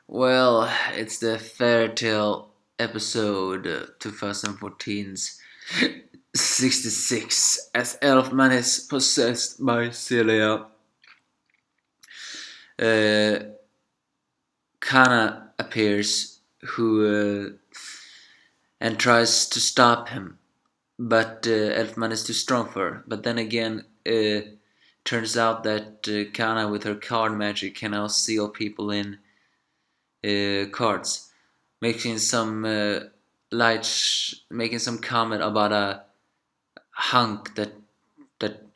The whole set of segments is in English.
Well, it's the fairy tale episode 2014's 66 as Elfman is possessed by Celia. Uh, Kana appears who and tries to stop him, but Elfman is too strong for her. But then again, turns out that Kana with her card magic can now seal people in cards, making some making some comment about a hunk that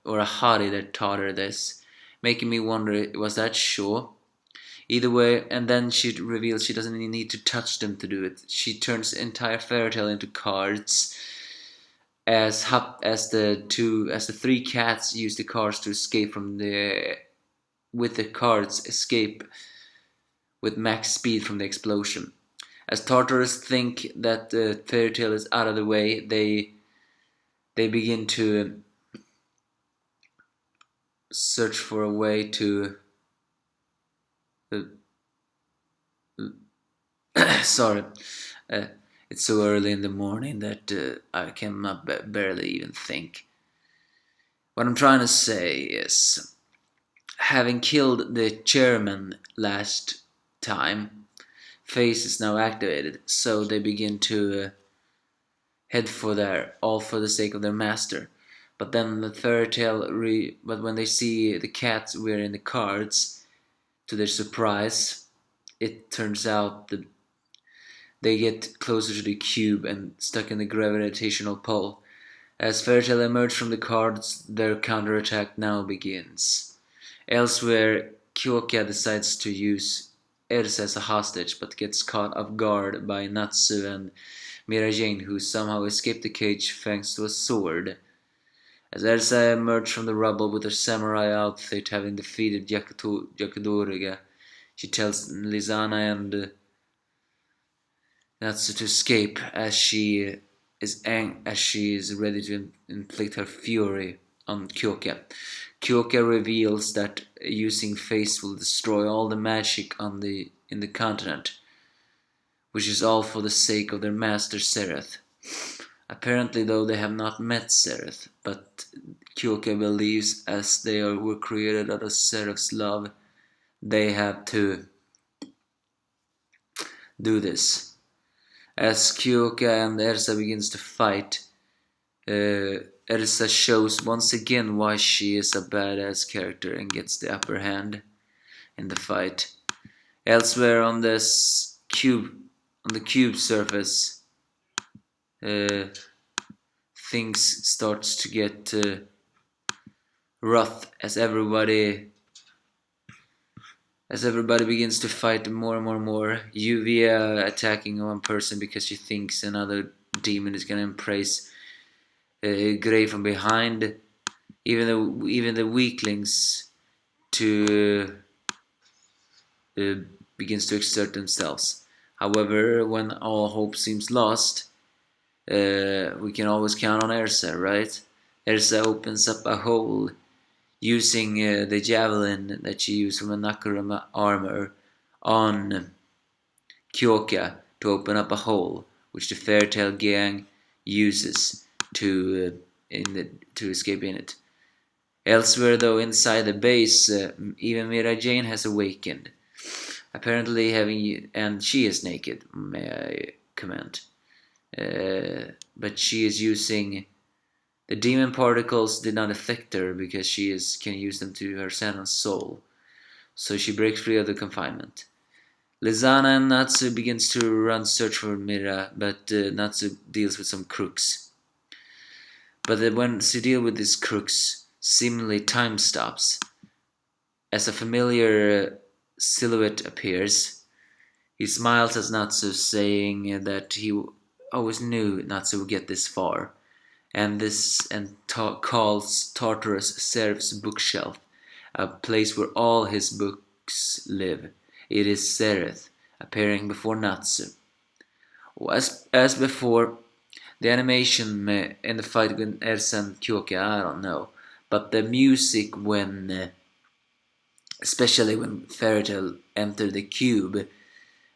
or a hottie that taught her this, making me wonder, was that sure? Either way, and then she reveals she doesn't even need to touch them to do it. She turns the entire fairy tale into cards. As the three cats use the cards to escape from the with the cards escape with max speed from the explosion. As Tartarus think that the fairy tale is out of the way, they begin to search for a way to. Uh, sorry, uh, it's so early in the morning that I cannot barely even think. What I'm trying to say is, having killed the chairman last time, Face is now activated, so they begin to head for there, all for the sake of their master. But then the fairy tale but when they see the cats wearing the cards, to their surprise, it turns out that they get closer to the cube and stuck in the gravitational pull. As fairy tale emerge from the cards, their counterattack now begins. Elsewhere, Kyoka decides to use Ersa as a hostage, but gets caught off guard by Natsu and Mirajane, who somehow escaped the cage thanks to a sword. As Elsa emerged from the rubble with her samurai outfit, having defeated Yakudoriga, she tells Lizana and Natsu to escape as she is ready to inflict her fury on Kyoka. Kyoka reveals that using Face will destroy all the magic in the continent, which is all for the sake of their master Sereth. Apparently, though, they have not met Sereth, but Kyoka believes as were created out of Sereth's love, they have to do this. As Kyoka and Ersa begins to fight, Ersa shows once again why she is a badass character and gets the upper hand in the fight. Elsewhere on the cube surface, uh, things starts to get rough as everybody begins to fight more and more and more. Yuvia attacking one person because she thinks another demon is gonna embrace Grey from behind. Even the weaklings to begins to exert themselves. However, when all hope seems lost, we can always count on Ersa, right? Ersa opens up a hole using the javelin that she used from a Nakarama armor on Kyoka to open up a hole, which the Fairytale gang uses to escape in it. Elsewhere, though, inside the base, even Mira Jane has awakened. Apparently, and she is naked, may I comment. But she is using the demon particles did not affect her because can use them to her Sanon's soul. So she breaks free of the confinement. Lizana and Natsu begins to run search for Mira, but Natsu deals with some crooks. But when she deals with these crooks, seemingly time stops. As a familiar silhouette appears, he smiles at Natsu, saying that he always knew Natsu would get this far, and calls Tartarus Serf's bookshelf, a place where all his books live. It is Sereth, appearing before Natsu. As before, the animation in the fight with Ersa and Kyoka, I don't know, but the music especially when Fairytale entered the cube,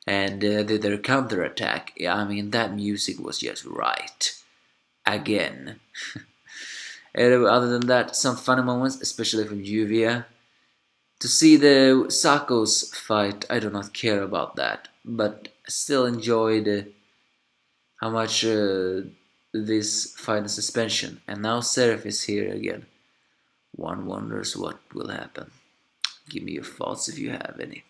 and did their counterattack. Yeah, I mean, that music was just right. Again. Other than that, some funny moments, especially from Juvia. To see the Sakos fight, I do not care about that, but still enjoyed how much this fight in suspension. And now Seraph is here again. One wonders what will happen. Give me your thoughts if you have any.